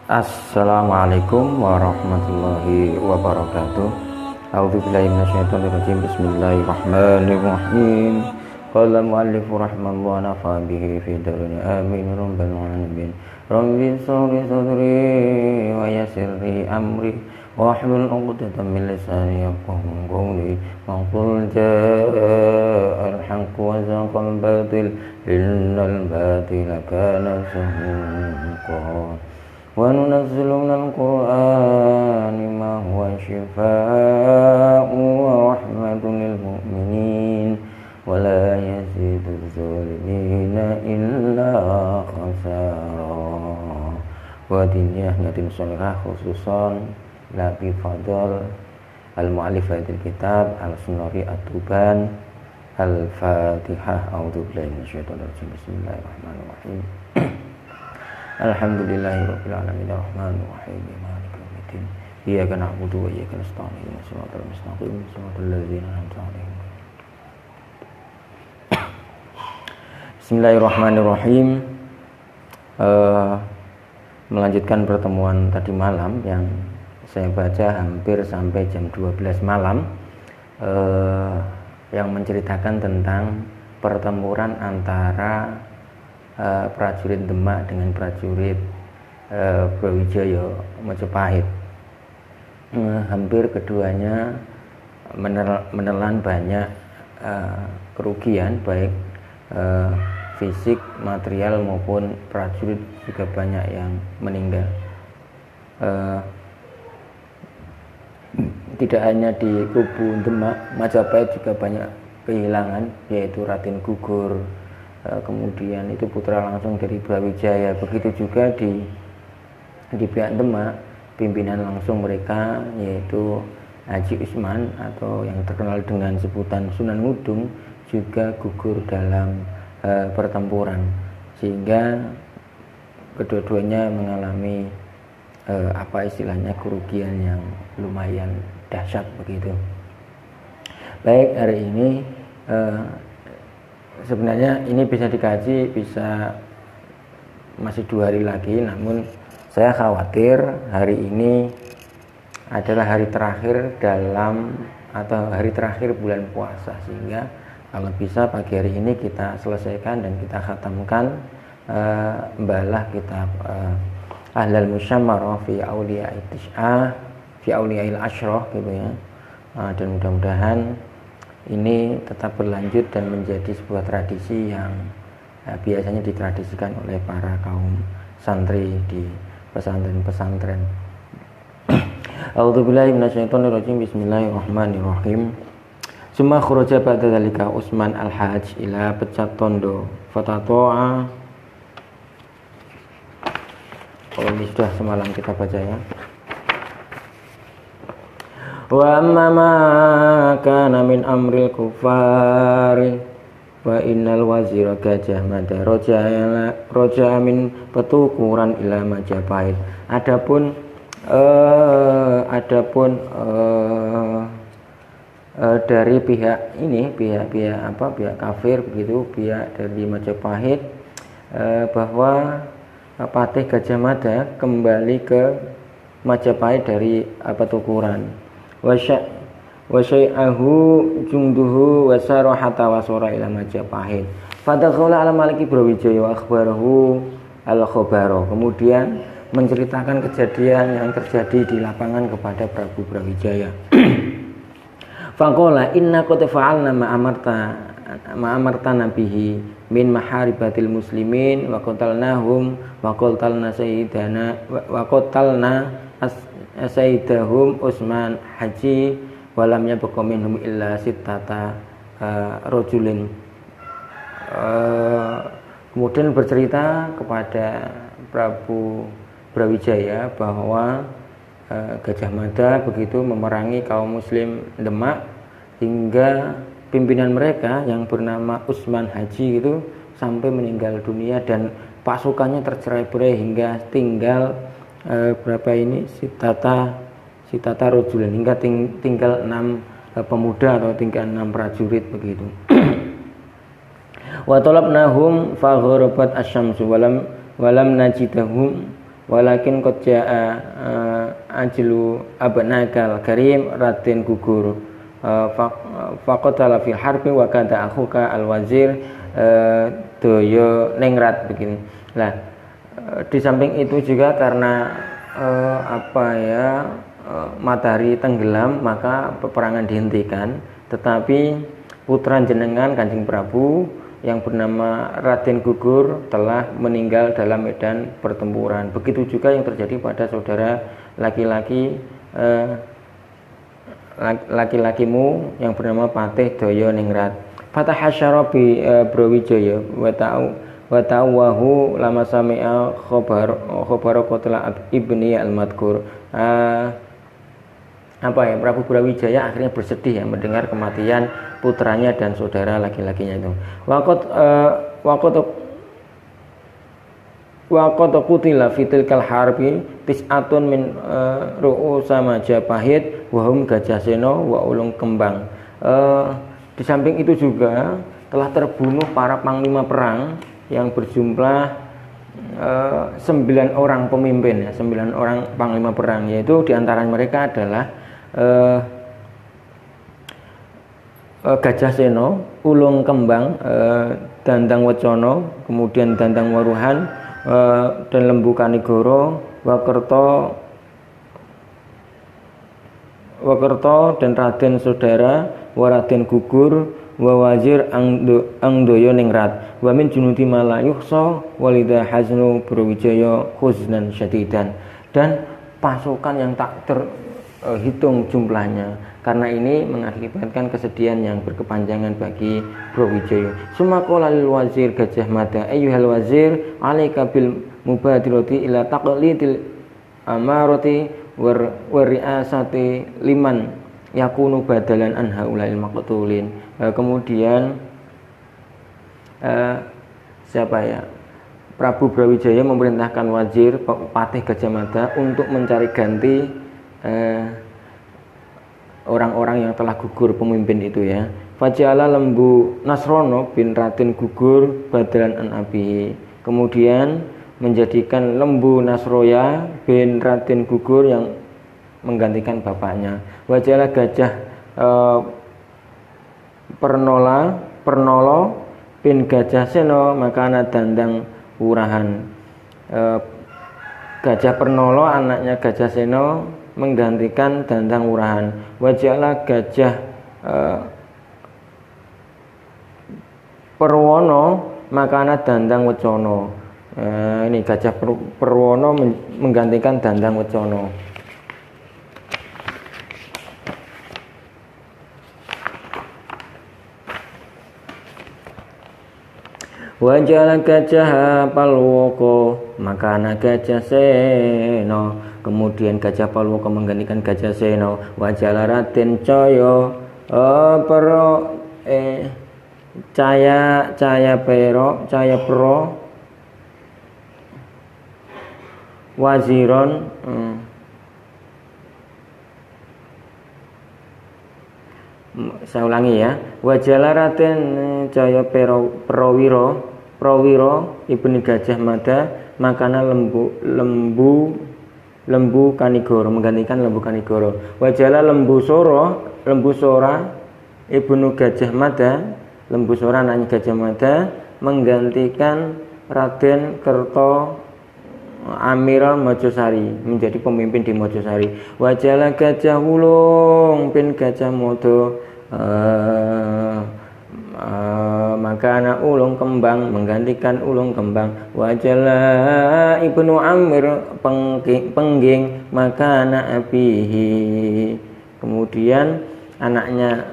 Assalamualaikum warahmatullahi wabarakatuh. A'udzubillahi minasyaitonirrajim. Bismillahirrahmanirrahim. Qala mu'allifu rahimallahu wa nafa'a bihi fi darin amin rabbal alamin. Rabbi shrah sadri wa yassir li amri wahlul 'uqdatam min lisani yafqahu qawli. Qul ja'al haqqu wa zaqal batil innal batila kana zahuqa. Wa nunazzilu minal qur'ani ma huwa shifaa'un wa rahmatun lil mu'minin wa la yaziduz zalimina illa khasara. Wa diniyah niyatin sholihah khususan Labi Fadl al-mu'allif hadil kitab al-Sunari at-Tuban al-Fatihah. A'udzubillahi minasyaitonir rajim. Bismillahirrahmanirrahim. Alhamdulillahirabbil alamin arrahmanir rahim maliki yaumiddin iyyaka na'budu wa iyyaka nasta'in ihdinas siratal mustaqim siratal ladzina an'amta 'alaihim. Bismillahirrahmanirrahim. Melanjutkan pertemuan tadi malam yang saya baca hampir sampai jam 12 malam, yang menceritakan tentang pertempuran antara prajurit Demak dengan prajurit Brawijaya Majapahit. Hampir keduanya menelan banyak kerugian, baik fisik, material maupun prajurit juga banyak yang meninggal. Tidak hanya di kubu Demak, Majapahit juga banyak kehilangan, yaitu Raden Gugur, kemudian itu putra langsung dari Brawijaya. Begitu juga di pihak Demak, pimpinan langsung mereka yaitu Haji Usman atau yang terkenal dengan sebutan Sunan Ngudung juga gugur dalam pertempuran, sehingga kedua-duanya mengalami istilahnya kerugian yang lumayan dahsyat begitu. Baik, hari ini sebenarnya ini bisa dikaji, bisa masih 2 hari lagi, namun saya khawatir hari ini adalah hari terakhir hari terakhir bulan puasa, sehingga kalau bisa pagi hari ini kita selesaikan dan kita khatamkan membalah kitab Ahlal Musyammarah fi Auliya'il Tis'ah fi Auliya'il Ashrah gitu ya. Dan mudah-mudahan ini tetap berlanjut dan menjadi sebuah tradisi yang biasanya ditradisikan oleh para kaum santri di pesantren-pesantren. A'udzubillahi minasyaitonirrajim. Bismillahirrahmanirrahim. Summa kharaja ba'da dzalika Utsman al-Hajj ila pecat tondo fatato'a. Oh, ini sudah semalam kita baca ya. Wa amma ma kana min amril kufari wa innal wazira Gajah Mada roja min petukuran ila Majapahit. Adapun dari pihak kafir begitu, pihak dari Majapahit, bahwa Patih Gajah Mada kembali ke Majapahit dari petukuran. Wasyai'ahu jungduhu wasara hatta wasara ila Majapahit. Fadakhala ala maliki Brawijaya wa akhbarahu al-khabara. Kemudian menceritakan kejadian yang terjadi di lapangan kepada Prabu Brawijaya. Faqala inna qad fa'alna ma amarta nabihi min maharibatil muslimin wa qatalnahum wa qatalna sayyidahum Utsman Haji walam yabqa minhum illa sittata rajulin. Kemudian bercerita kepada Prabu Brawijaya bahwa Gajah Mada begitu memerangi kaum muslim Demak hingga pimpinan mereka yang bernama Utsman Haji itu sampai meninggal dunia dan pasukannya tercerai-berai hingga tinggal sitata rajulin, hingga tinggal 6 pemuda atau tinggal 6 prajurit begitu. Wa talabnahum fa gharabat asy-syamsu walam najidahum walakin qad jaa ajlu abnakal karim Raden gugur faqatala fil harbi wa kada akhuka al wazir doyo ningrat begini. Nah, di samping itu juga karena matahari tenggelam maka peperangan dihentikan, tetapi putra jenengan Kanjeng Prabu yang bernama Raden Gugur telah meninggal dalam medan pertempuran. Begitu juga yang terjadi pada saudara laki-lakimu yang bernama Patih Daya Ningrat. Fatahasyara bi Brawijaya wa ta'awahu lama sami'a khabar qatla ibni al-madkur. Prabu Brawijaya akhirnya bersedih ya mendengar kematian putranya dan saudara laki-lakinya itu. Waqad qutila fitil kal harbi tis'atun min ru'usa Majapahit wa hum Gajasena wa Ulung Kembang. Di samping itu juga telah terbunuh para panglima perang yang berjumlah 9 orang pemimpin ya, 9 orang panglima perang, yaitu diantara mereka adalah Gajasena, Ulung Kembang, Dandang Wacana, kemudian Dandang Waruhan, dan Lembu Kanigoro, Wakerto dan Raden Sodara, Waraden Gugur, Wawazir Angdoyo Ningrat, Wamin Junudi Malayuhso, Walida Haznu Brawijaya Khuznan Syadidan, dan pasukan yang tak terhitung jumlahnya. Karena ini mengakibatkan kesedihan yang berkepanjangan bagi Brawijaya. Sumaqala lil wazir Gajah Mada, ayyuhal wazir, alaika bil mubadirati ila taqlidil amarati wari'asati liman yakunu badalan an haulail maqtulin. Kemudian Prabu Brawijaya memerintahkan wazir Patih Gajah Mada untuk mencari ganti orang-orang yang telah gugur pemimpin itu ya. Fajala Lembu Nasrono bin Raden Gugur badalan an abihi. Kemudian menjadikan Lembu Nasroya bin Raden Gugur yang menggantikan bapaknya. Wajala Gajah Pernolo bin Gajah Seno makana Dandang Wurahan. Gajah Pernolo anaknya Gajah Seno menggantikan Dandang Wurahan. Wajala Gajah Perwono makana Dandang Wacana. Ini Gajah Perwono menggantikan Dandang Wacana. Wajala Gajah Palwoko makana Gajah Seno. Kemudian Gajah Palwoko menggantikan Gajah Seno. Wajala Raden Caya Pro Waziron saya ulangi ya. Wajala Raden Caya Prawiro ibni Gajah Mada makana Lembu Kanigoro menggantikan Lembu Kanigoro. Wajala Lembu Sora ibnu Gajah Mada, Lembu Sora anaknya Gajah Mada menggantikan Raden Kerto Amiral Mojosari menjadi pemimpin di Mojosari. Wajala Gajah Wulung bin Gajah Modo makana Ulung Kembang menggantikan Ulung Kembang. Wajala Ibnu Amir Pengging makana abihi. Kemudian anaknya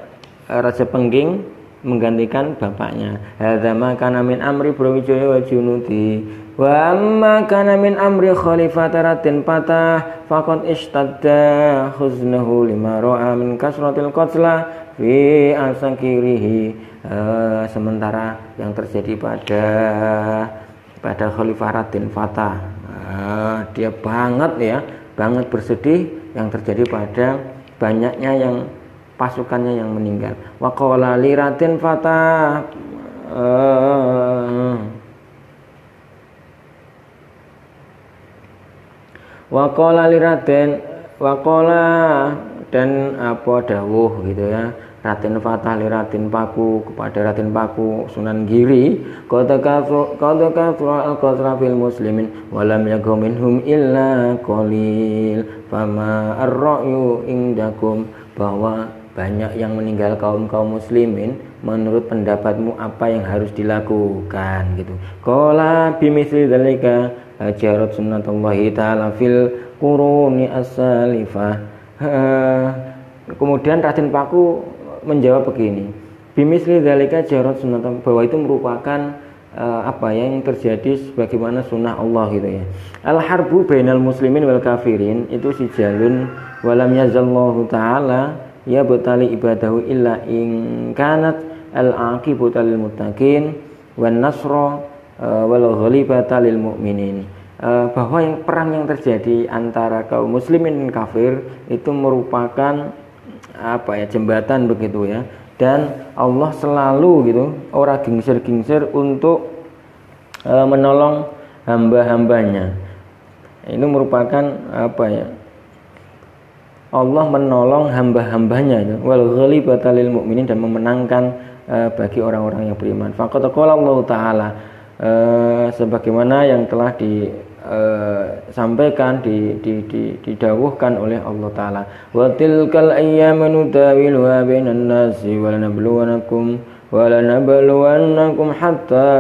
Raja Pengging menggantikan bapaknya. Hadza makana min amri Brawijaya wa junudi. Wa amma kana min amri Khalifat Raden Patah faqad ishtadda khuznahu lima ra'a min kasratil qatla fi asakirihi. Sementara yang terjadi pada Khalifah Raden Patah, dia banget bersedih yang terjadi pada banyaknya yang pasukannya yang meninggal. Wa qala li Raden Patah Waqala dan apa dawuh gitu ya. Raden Fatah li Raden Paku kepada Raden Paku Sunan Giri qad kathura al-qatra fil muslimin wa lam yakum minhum illa qalil fama ar-ra'yu indakum, bahwa banyak yang meninggal kaum muslimin, menurut pendapatmu apa yang harus dilakukan gitu. Qala bimithli dzalika jarat sunnatullahi ta'ala fil quruni as-salifah. Kemudian Raden Paku menjawab begini, bimisli dzalika jarat sunnah, bahwa itu merupakan apa yang terjadi sebagaimana sunnah Allah gitu ya. Al harbu bainal muslimin wal kafirin itu sijalun walam yazallahu ta'ala ya batali ibadahu illa in kanat al aqibatu lil muttaqin wan nasra wal ghalibata lil mu'minin. Bahwa yang perang yang terjadi antara kaum muslimin dan kafir itu merupakan apa ya, jembatan begitu ya, dan Allah selalu gitu ora gingsir-gingsir untuk menolong hamba-hambanya. Ini merupakan apa ya, Allah menolong hamba-hambanya itu wal ghalibata lil mu'minin, dan memenangkan bagi orang-orang yang beriman. Faqad qala Allah taala, sebagaimana yang telah disampaikan didawuhkan oleh Allah taala, wa tilkal ayyamu nudawiluha bainan nasi wa lanabluwannakum hatta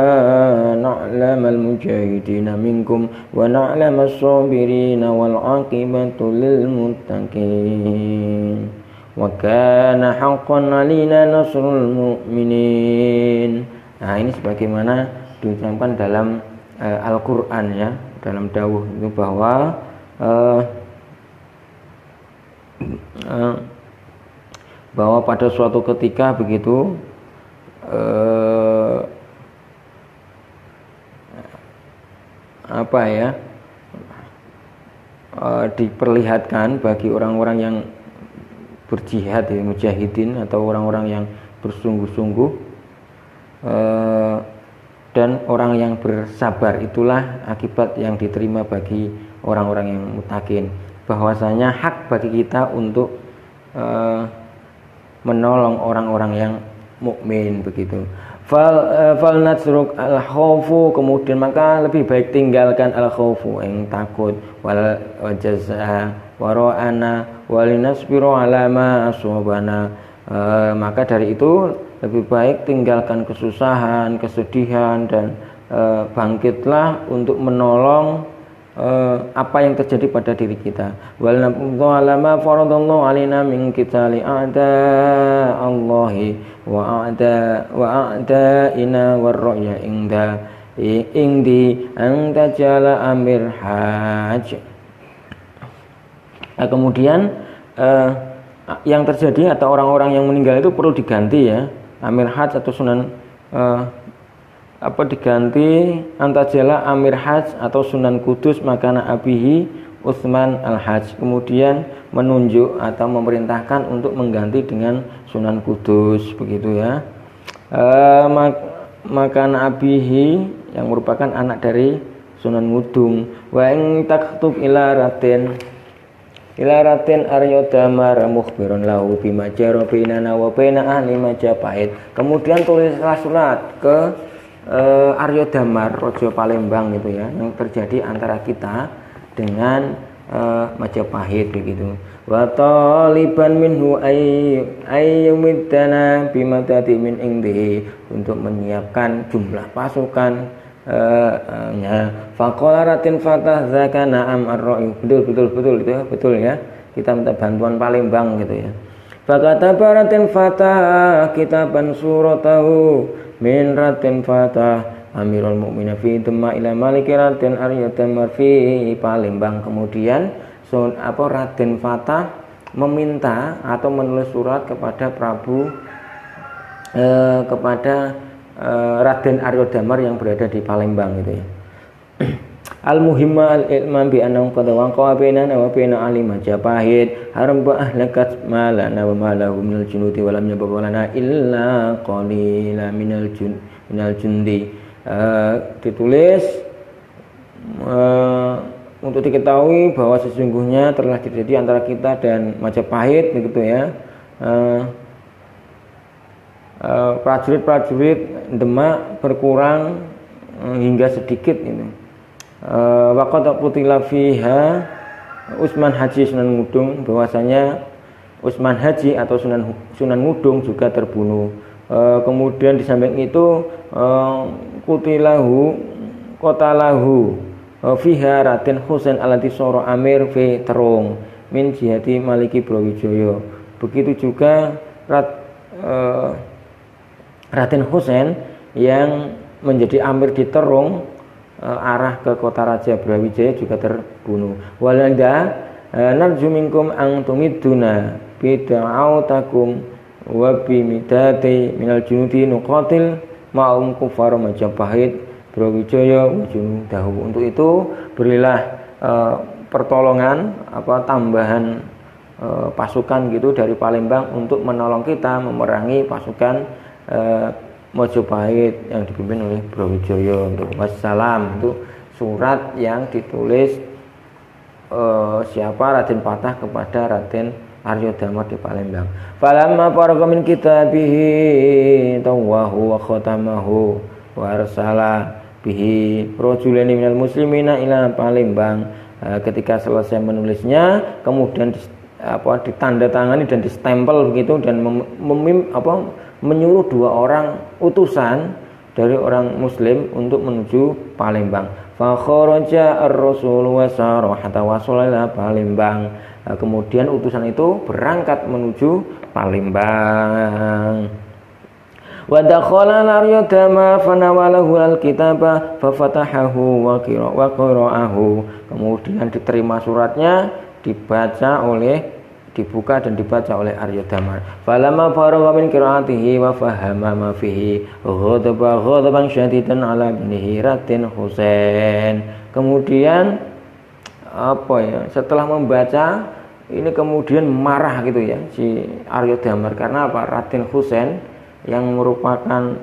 na'lamal mujahidina minkum wa na'lamas sabirina wal aqibatu lil muttaqin wa kana haqqan 'alaina nasrul mu'minin. Nah, ini sebagaimana diucapkan dalam Al-Qur'an ya, dalam dawuh itu bahwa bahwa pada suatu ketika begitu apa ya, diperlihatkan bagi orang-orang yang berjihad ya, mujahidin atau orang-orang yang bersungguh-sungguh dan orang yang bersabar, itulah akibat yang diterima bagi orang-orang yang muttaqin. Bahwasanya hak bagi kita untuk menolong orang-orang yang mukmin begitu. Fal natruk al khaufu, kemudian maka lebih baik tinggalkan al khaufu yang takut, wal jazaa wara'ana walinasbiru ala ma aswabana. Maka dari itu lebih baik tinggalkan kesusahan, kesedihan, dan bangkitlah untuk menolong apa yang terjadi pada diri kita. Wal naqdu ala ma faradallahu alaina min qitali a'da Allahi wa a'daina warra'ya indi an tajala amir haj. Kemudian yang terjadi atau orang-orang yang meninggal itu perlu diganti ya, amir haj atau sunan diganti antajala amir haj atau sunan kudus makana abihi Utsman al-Hajj. Kemudian menunjuk atau memerintahkan untuk mengganti dengan sunan kudus begitu ya. Makana abihi yang merupakan anak dari Sunan Ngudung. Wa ing taktub ila Raden Arya Damar mukhbirun lahu bima jara bainana wa baina ahli Majapahit. Kemudian tulislah surat ke Arya Damar Raja Palembang gitu ya, yang terjadi antara kita dengan Majapahit begitu. Wa taliban minhu ayyumidana bima tadi min indi, untuk menyiapkan jumlah pasukan faqala Raden Fatah zaka na'am ar-ra'yu, betul itu ya, betul ya, kita minta bantuan Palembang gitu ya. Faqata Raden Fatah kitaban suratahu min Raden Fatah Amirul Mukminin fi Dema ila Maliki Raden Arya Damar fi Palembang. Kemudian Raden Fatah meminta atau menulis surat kepada Raden Arya Damar yang berada di Palembang gitu ya. Al-muhimma al-ilman bi annahu qad waqa bainana wa baina ahli Majapahit harba ahlakat malana wa malahu minal junuti wa lam yabqa lana illa qalila minal jundi. Ditulis untuk diketahui bahwa sesungguhnya telah terjadi antara kita dan Majapahit begitu ya. Prajurit-prajurit Demak berkurang hingga sedikit ini. Waqad qutila fiha Utsman Haji Sunan Ngudung, bahwasanya Utsman Haji atau Sunan Ngudung juga terbunuh. Kemudian di samping itu qatalahu fiha Raden Husain alati soro Amir fi Terung min jihati Maliki Brawijaya. Begitu juga Raden Husain yang menjadi Amir di Terung arah ke kota Raja Brawijaya juga terbunuh. Walanda narju minkum ang tumiduna bid'autakum wa bimidati minal junudi nuqatil ma'um kufar Majapahit Brawijaya wa junudahu. Untuk itu berilah pertolongan tambahan pasukan gitu dari Palembang untuk menolong kita memerangi pasukan Majapahit yang dipimpin oleh Brawijaya. Wassalam, itu surat yang ditulis siapa Raden Patah kepada Raden Arya Damar di Palembang. Falamma faraga min kitabihi tawahu wa khatamahu wa arsala bihi rajulaini minal muslimina ila Palembang. Ketika selesai menulisnya, kemudian ditandatangani dan distempel begitu, dan menyuruh 2 orang utusan dari orang muslim untuk menuju Palembang. Fa kharaja ar-rasul wa sara hatta wasala ila Palembang. Kemudian utusan itu berangkat menuju Palembang. Wa dakhala Arya Damar fanawalahu al-kitaba fa fatahahu wa qara'ahu. Kemudian diterima suratnya, dibuka dan dibaca oleh Arya Damar. Falamma faragha min qiraatihi wa fahama ma fihi ghadaban syadidan ala ibnihi Raden Husain. Kemudian setelah membaca ini kemudian marah gitu ya si Arya Damar, karena Raden Husain yang merupakan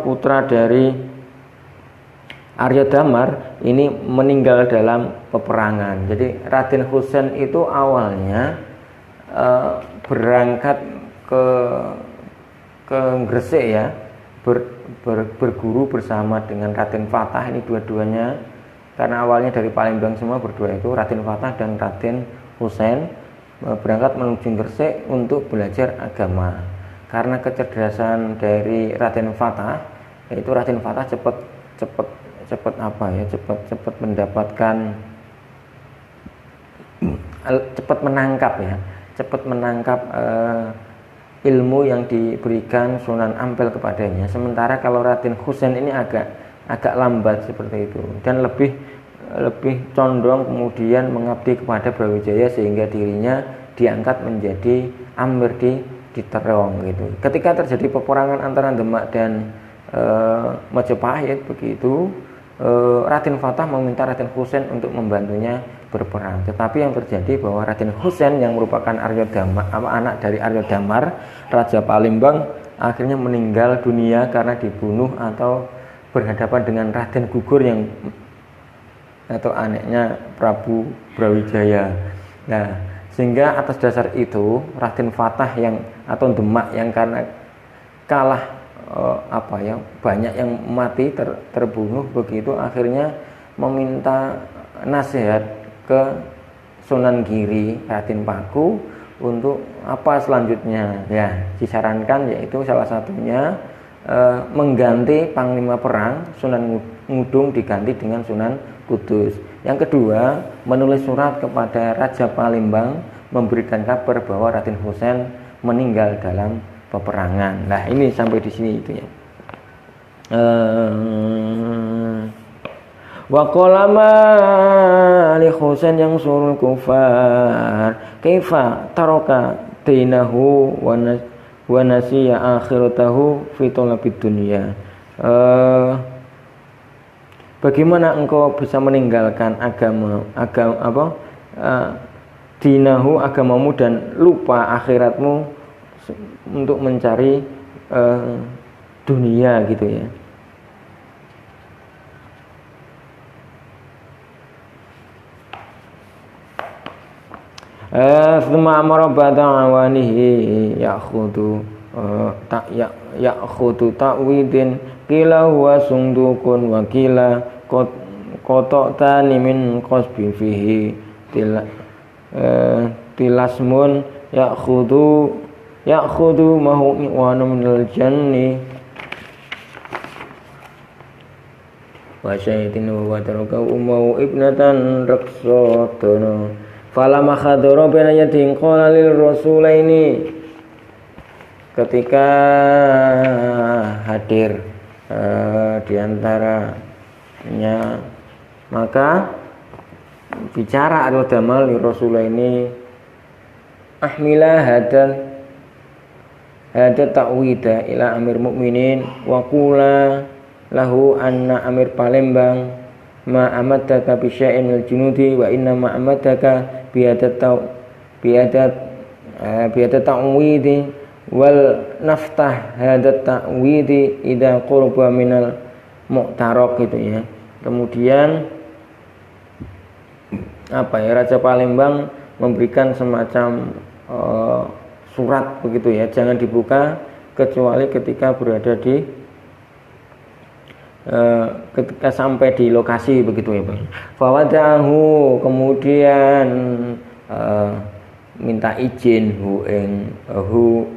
putra dari Arya Damar ini meninggal dalam peperangan. Jadi Raden Husain itu awalnya berangkat ke Gresik ya, berguru bersama dengan Raden Fatah. Ini dua-duanya, karena awalnya dari Palembang semua berdua itu, Raden Fatah dan Raden Husain berangkat menuju Gresik untuk belajar agama. Karena kecerdasan dari Raden Fatah, yaitu Raden Fatah cepat mendapatkan, cepat menangkap ilmu yang diberikan Sunan Ampel kepadanya. Sementara kalau Raden Husain ini agak lambat seperti itu, dan lebih condong kemudian mengabdi kepada Brawijaya, sehingga dirinya diangkat menjadi Amir di Terong gitu. Ketika terjadi peperangan antara Demak dan Majapahit begitu, Raden Fatah meminta Raden Husain untuk membantunya berperang. Tetapi yang terjadi bahwa Raden Husain yang merupakan Arya Damar, anak dari Arya Damar, Raja Palembang, akhirnya meninggal dunia karena dibunuh atau berhadapan dengan Raden Gugur atau anaknya Prabu Brawijaya. Nah, sehingga atas dasar itu Raden Fatah atau Demak yang karena kalah banyak yang mati terbunuh begitu, akhirnya meminta nasihat ke Sunan Giri Raden Paku untuk apa selanjutnya. Ya, disarankan yaitu salah satunya mengganti panglima perang Sunan Ngudung diganti dengan Sunan Kudus. Yang kedua, menulis surat kepada Raja Palembang memberikan kabar bahwa Raden Husain meninggal dalam peperangan. Nah, ini sampai di sini itu ya. Wa qala ma li Husain yang surul kufar kaifa taraka dinahu wa nasiya akhiratahu fi talabid dunya. Bagaimana engkau bisa meninggalkan dinahu, agamamu, dan lupa akhiratmu untuk mencari dunia gitu ya. Tsumma amara ba'da awanihi ya'khudu ta'widin qila huwa sundukun wa qila qata'tani min qasbi fihi tilasmun ya'khudu mahu iwanu minal janni wa syaitin wa taraka ummu ibnatan raqsatun falamma khadara baina yadin qala lil rasulaini ketika hadir di antaranya maka bicara Ar-Damal li rasulaini ahmila hada ta'wida ila amir mukminin wa qula lahu anna amir Palembang ma amadaka bi syai'in minal junudi wa inna ma amadaka biadat ta'widi wal naftah hada ta'widi idza qurba minal mu'taraq gitu ya. Kemudian Raja Palembang memberikan semacam surat begitu ya, jangan dibuka kecuali ketika berada di ketika sampai di lokasi begitu ya Pak. Fawadahu kemudian minta izin hu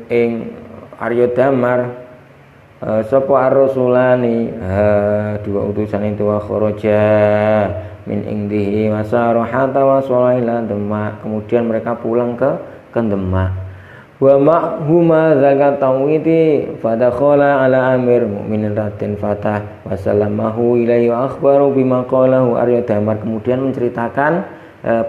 ing Arya Damar sapa ar-rasulani dua utusan itu wa kharaja min indihi wasarahata wa solaila Demak. Kemudian mereka pulang ke Demak. Wa ma'huma zakat tawiti fadakhala ala amir mu'minin Raden Fatah wa sallamahu ilaihi wa akhbaru bima qalahu Arya Damar. Kemudian menceritakan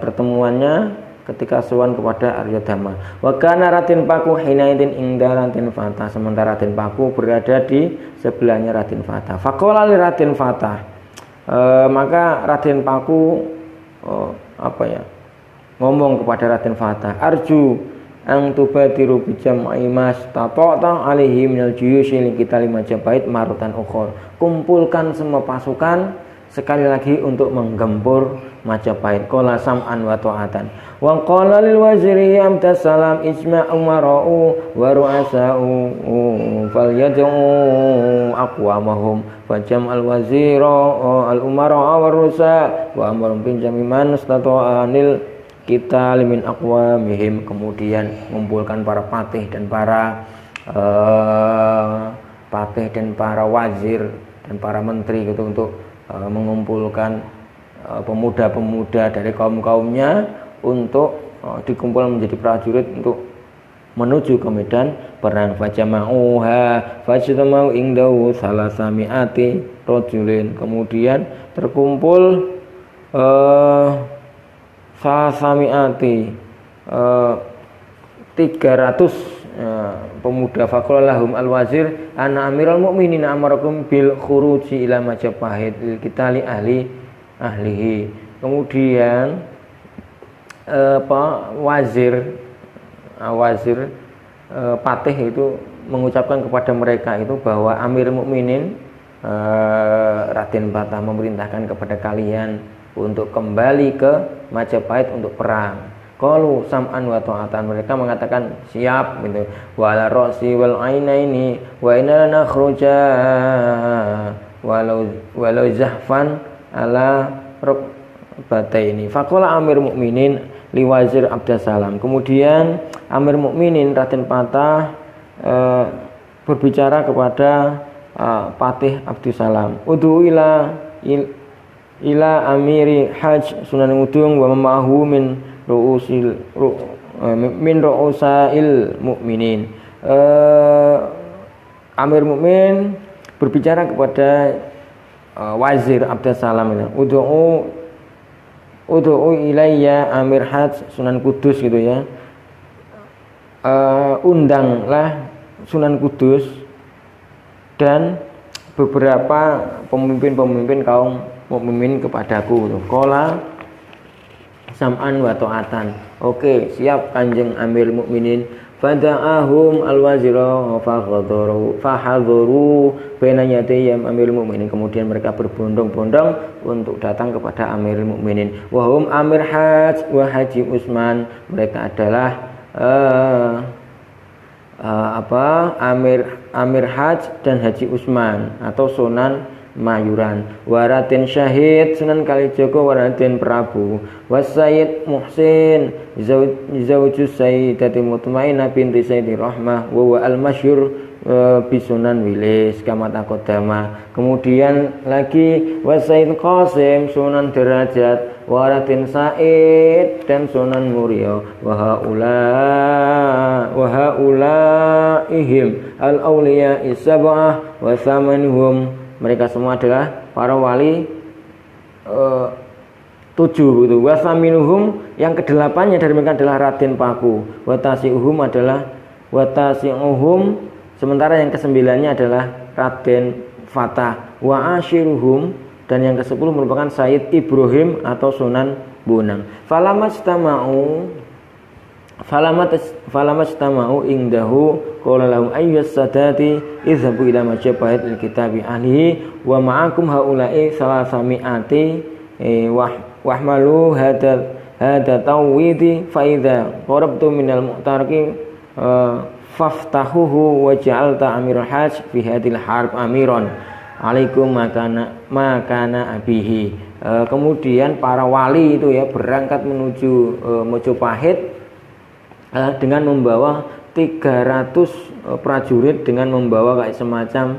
pertemuannya ketika sowan kepada Arya Damar. Wa kana Raden Paku hinaidin ingda Raden Fatah, sementara Raden Paku berada di sebelahnya Raden Fatah. Faqala li Raden Fatah, maka Raden Paku ngomong kepada Raden Fatah, arju ang tubadiru bijam'i mas tata'ta alaihi minal juyushi li kita lima jabait marutan ukhor. Kumpulkan semua pasukan sekali lagi untuk menggempur Majapahit. Qala sam'an wa ta'atan. Wa qala lil waziri amtas salam ijma' umara'u wa ru'asa'u falyad'u aqwamahum fajam al wazira al umara'a wa rusa wa amarum bin jami'man stata'anil kita limin aqwamihim. Kemudian mengumpulkan para patih dan para wazir dan para menteri gitu untuk mengumpulkan pemuda-pemuda dari kaum-kaumnya untuk dikumpul menjadi prajurit untuk menuju ke medan perang. Fajama'uha fajtama'u ingdahu salasami'ati rajulin. Kemudian terkumpul salasami'ati 300 pemuda. Faqala lahum al-wazir ana amiral mu'minin amarakum bil khuruji ila Majapahit lil qitali ahlihi. Kemudian wazir patih itu mengucapkan kepada mereka itu bahwa Amir Mukminin Raden Fatah memerintahkan kepada kalian untuk kembali ke Majapahit untuk perang. Qalu sam'an wa ta'atan, mereka mengatakan siap gitu. Wa ala ra'si wal ainaini wa inna nakhruja walau zahfan ala rukbataini. Faqala Amir Mukminin liwazir Abdussalam. Kemudian Amir Mukminin Raden Fatah berbicara kepada Patih Abdussalam, udhu ila amiri haj Sunan Ngudung wa ma'ahu min ru'usail mukminin. Amir Mukmin berbicara kepada wazir Abdussalam ini, udhu ilayya amir haj Sunan Kudus gitu ya, undanglah Sunan Kudus dan beberapa pemimpin kaum mukminin kepadaku. Qala sam'an wa ta'atan. Oke, siap Kanjeng Amir Mukminin. Fada'ahum al-wazira fahadharu baina yadayhi Amirul Mukminin. Kemudian mereka berbondong-bondong untuk datang kepada Amirul Mukminin. Wahum Amir Hajj wa Haji Utsman. Mereka adalah Amir Hajj dan Haji Utsman atau Sunan Mayuran. Waratin Syahid Sunan Kalijaga Waratin Prabu Wasayyid Muhsin Zawjus Sayyidati Mutmainnah binti Sayyidi Rahmah wa al-masyhur bisunan Wilis kama taqaddama. Kemudian lagi Wasayyid Qasim Sunan Derajat Waratin Said dan Sunan Muria wa haulaihim al-awliya sab'ah wa thamanuhum. Mereka semua adalah para wali 7 gitu. Wasaminuhum yang kedelapannya dari mereka adalah Raden Paku. Watasiuhum sementara yang kesembilannya adalah Raden Fatah. Wa ashiruhum dan yang ke-10 merupakan Sayyid Ibrahim atau Sunan Bonang. Falamastama'u indahu qala lahum ayyus sadati idhabu ila majabahit al-kitabi ahlihi wa ma'akum haula'i salasami'ati wahmalu hada tawwidi fa idza qarabtu minal mu'tariki faftahuhu wa ja'alta amirul hajj fi hadil harb amiron alaikum makana abihi. Kemudian para wali itu ya berangkat menuju Mojopahit dengan membawa 300 prajurit dengan membawa kayak semacam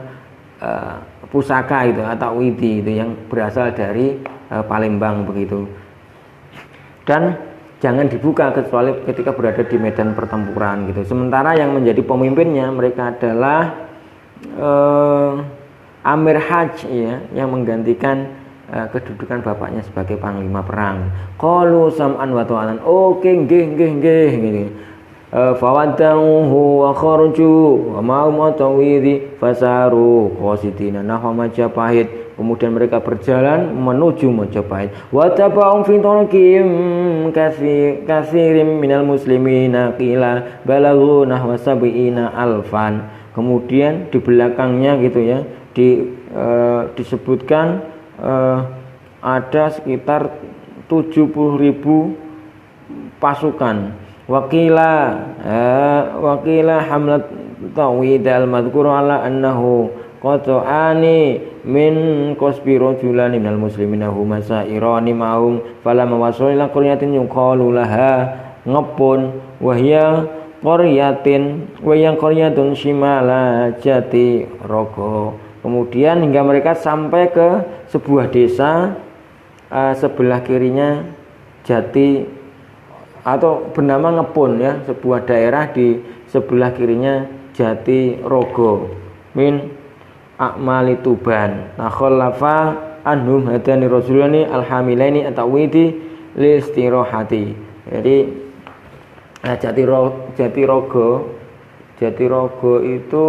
pusaka itu atau widi itu yang berasal dari Palembang begitu. Dan jangan dibuka kecuali ketika berada di medan pertempuran gitu. Sementara yang menjadi pemimpinnya mereka adalah Amir Hajj ya, yang menggantikan kedudukan bapaknya sebagai panglima perang. Qalu sam'an wa ta'alan. Oke, nggih gini. Fawaddahu wa kharaju wa ma'um tawidi fasaru qasidina nahwa Majapahit. Kemudian mereka berjalan menuju Majapahit. Wa taba'um fi tarqim katsirin minal muslimina qila balaghu nahwa sab'ina alfan. Kemudian di belakangnya gitu ya disebutkan ada sekitar 70.000 pasukan. Wakila hamlat tawid al-madhkur ala annahu qata'ani min qasbi rajulani minal muslimina huma sa'irani ma'hum falamma wasalu ila qaryatin yuqalu laha ngepun wahya qaryatun shimala jati rogo. Kemudian hingga mereka sampai ke sebuah desa sebelah kirinya Jati atau bernama Ngepun ya, sebuah daerah di sebelah kirinya Jati Rogo min Akmali Tuban. Takhallafa anhum hadani rasulani alhamilaini atawidi listirahati. Jadi Jati Rogo itu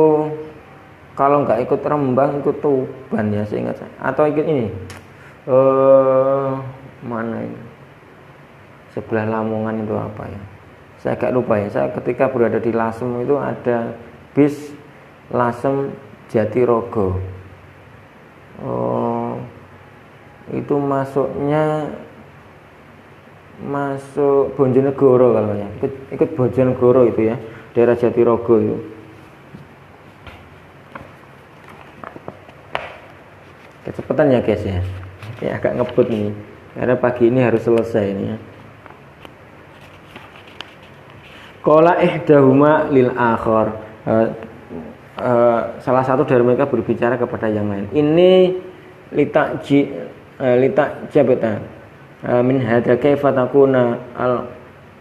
kalau nggak ikut Rembang ikut Tuban ya seingat saya, atau ikut ini mana ini sebelah Lamongan itu apa ya, saya agak lupa ya. Saya ketika berada di Lasem itu ada bis Lasem Jatirogo, itu masuk Bojonegoro kalau ya, ikut Bojonegoro itu ya, daerah Jatirogo itu. Kecepatan ya guys ya, agak ngebut nih karena pagi ini harus selesai ini ya. Qala ihdahuma lil akhar, salah satu dari mereka berbicara kepada yang lain. Ini litakjabata min hadza kaifa takuna al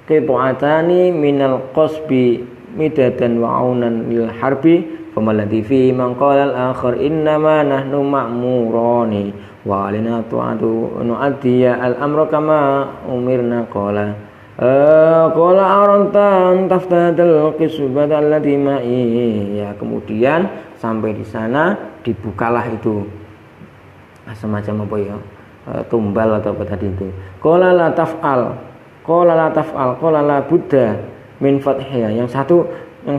qit'atani minal qasbi midadan wa aunan lil harbi famalladhi fi man qala al-akhar innama nahnu ma'murani wa alina tu'adu nu'addiya al-amra kama umirna qala arantan taftadal qisbat allati ma'i. Ya, kemudian sampai di sana dibukalah itu semacam apa ya, tumbal atau apa tadi itu. Qala la taf'al qala la buddha min fathiha. Yang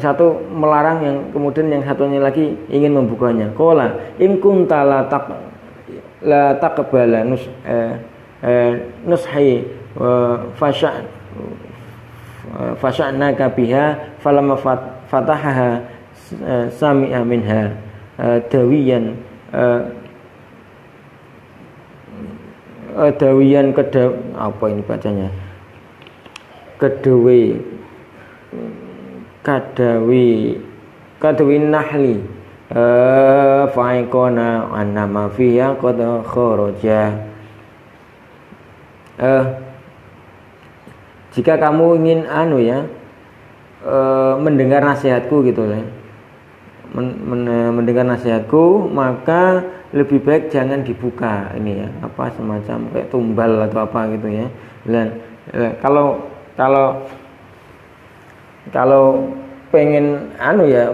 satu melarang, yang kemudian yang satunya lagi ingin membukanya. Qala in kunta la taqbala nushi fasya'naka biha falamma fatahaha sami'a minha dawiyan apa ini bacanya, kadawi nahli fa'ikona annama fiha qad kharaja. Jika kamu ingin mendengar nasihatku gitu ya, mendengar nasihatku, maka lebih baik jangan dibuka ini ya, apa semacam kayak tumbal atau apa gitu ya. Dan kalau pengen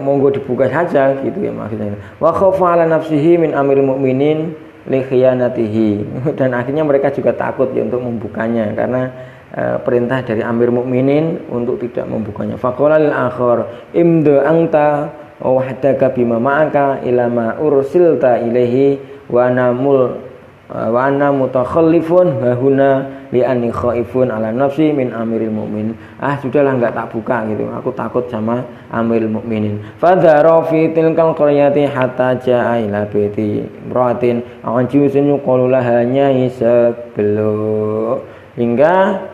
monggo dibuka saja gitu ya maksudnya. Wa khafa ala nafsihi min amiril mukminin li khiyanatihi. Dan akhirnya mereka juga takut ya untuk membukanya karena perintah dari amir mukminin untuk tidak membukanya. Faqala lil akhar imda anta wahdaka bima ma'aka ila ma ursilta ilaihi wa ana mutakhallifun wa huna li anni khaifun ala nafsi min amiril mukmin. Sudahlah, enggak tak buka gitu, aku takut sama amiril mukminin. Fadhara fi tilkal qaryati hatta jaa ila baiti imratin anjusun yuqalu lahanya isablu, hingga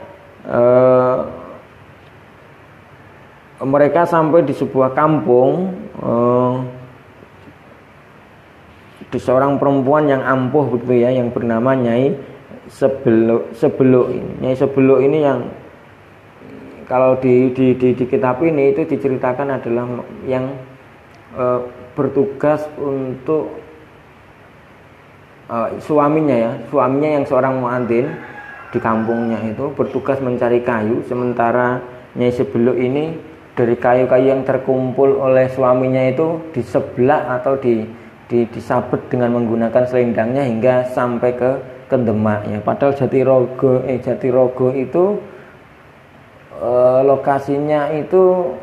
mereka sampai di sebuah kampung, di seorang perempuan yang ampuh begitu ya, yang bernama Nyai Sebeluk ini. Nyai Sebeluk ini yang kalau di kitab ini itu diceritakan adalah yang bertugas untuk suaminya yang seorang muadzin di kampungnya itu bertugas mencari kayu, sementara Nyai Sebeluk ini dari kayu-kayu yang terkumpul oleh suaminya itu diseblak atau disabet dengan menggunakan selendangnya hingga sampai ke Demak ya. Padahal Jatirogo itu lokasinya itu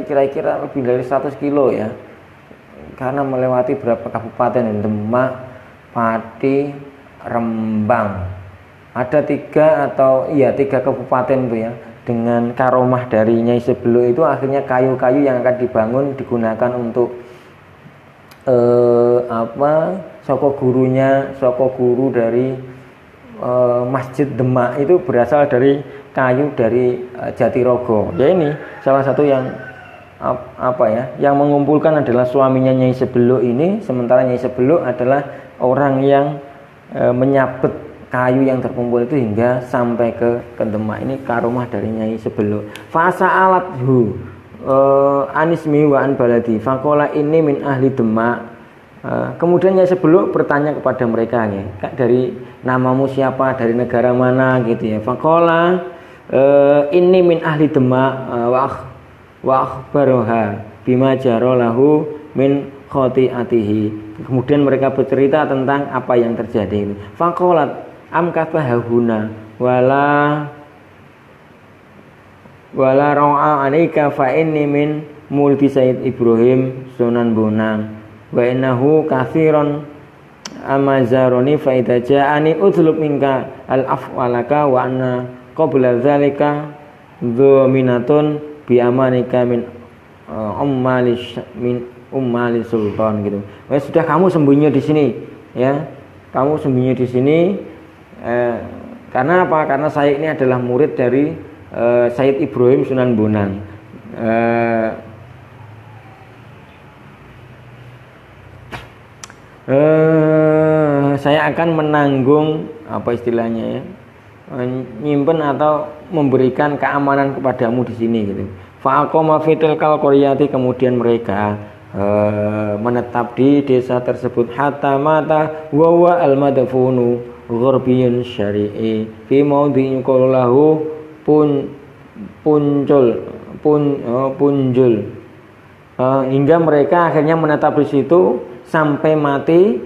kira-kira lebih dari 100 kilo ya, karena melewati berapa kabupaten, Demak, Pati, Rembang. Ada 3 kabupaten itu ya. Dengan karomah dari Nyai Sebeluk itu akhirnya kayu-kayu yang akan dibangun digunakan untuk soko guru dari Masjid Demak itu berasal dari kayu dari Jatirogo. Ya, ini salah satu yang yang mengumpulkan adalah suaminya Nyai Sebeluk ini, sementara Nyai Sebeluk adalah orang yang menyabet kayu yang terkumpul itu hingga sampai ke Demak. Ini karomah dari Nyai Sebeluk. Fasa'alathu anismi wa an baladi faqala inni min ahli Demak. Kemudian Nyai Sebeluk bertanya kepada mereka ya, dari namamu siapa, dari negara mana gitu ya. Faqala inni min ahli Demak wa akhbaroha bima jarolahu min khotiatihi. Kemudian mereka bercerita tentang apa yang terjadi. Faqalat amkafahuna wala ra'a alayka fa inni min mulki Sayyid Ibrahim Sunan Bonang wa innahu kathiran amazaroni fa idza ja'ani utlub minka al afwalaka wa anna qabla dzalika dhaminatun bi amanika min ummali sultan gitu. Sudah, kamu sembunyi di sini ya. Kamu sembunyi di sini karena apa? Karena saya ini adalah murid dari Sayyid Ibrahim Sunan Bonang. Saya akan menanggung apa istilahnya ya, menyimpan atau memberikan keamanan kepadamu di sini gitu. Fa'aqama fi tilkal qaryati, kemudian mereka menetap di desa tersebut hatta mata wa al-madfunu gharbiyun syari'i fi maudhi'in qallahu punjul hingga mereka akhirnya menetap di situ sampai mati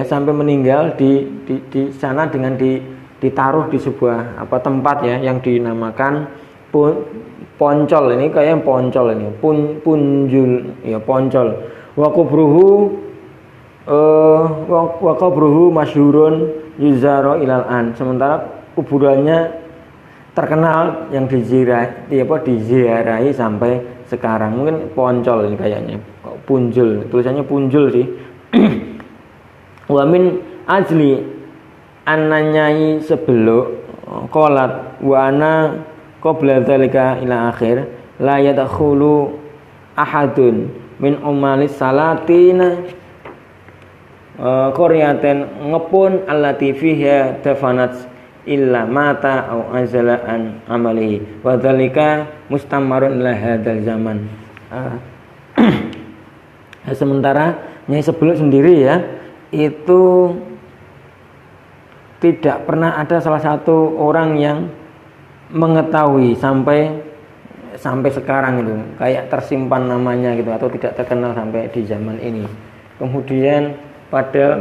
sampai meninggal di sana dengan ditaruh di sebuah tempat ya yang dinamakan Poncol. Ini kayak Poncol ini, punjul ya, Poncol. Wa qabruhu masyhurun yuzaro ilal an. Sementara kuburannya terkenal yang diziarahi sampai sekarang. Mungkin Poncol ini kayaknya, punjul, tulisannya punjul sih. Wa min ajli annanyai sebelum qolat wa ana qabla dzalika ila akhir la yadkhulu ahadun min umalis salatina qaryatin ngepun allati fiha dafanat illa mata au azala an amalihi wa dzalika mustamarun ila hadzal zaman. Sementara Nyai Sebeluk sendiri ya, itu tidak pernah ada salah satu orang yang mengetahui sampai sekarang itu, kayak tersimpan namanya gitu, atau tidak terkenal sampai di zaman ini. Kemudian pada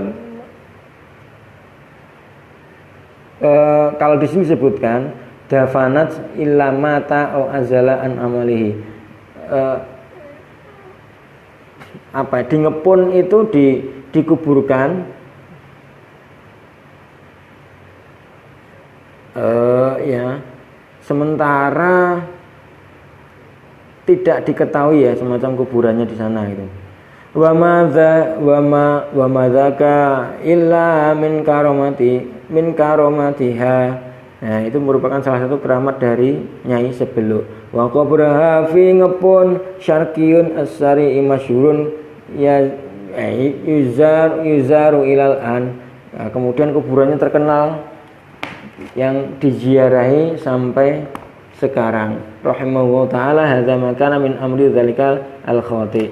kalau di sini disebutkan dafanat illa mata au azala an amalihi, di ngepun itu dikuburkan ya, sementara tidak diketahui ya semacam kuburannya di sana gitu. Wa madzaka illa min karomatiha. Nah, itu merupakan salah satu keramat dari Nyai Sebeluk. Wa qabraha fi ngepun syarqiyun as-sari masyhurun ya yuzaru ilal an. Nah, kemudian kuburannya terkenal yang diziarahi sampai sekarang. Rahimahullah taala hadza ma kana min amri dzalikal al-khati.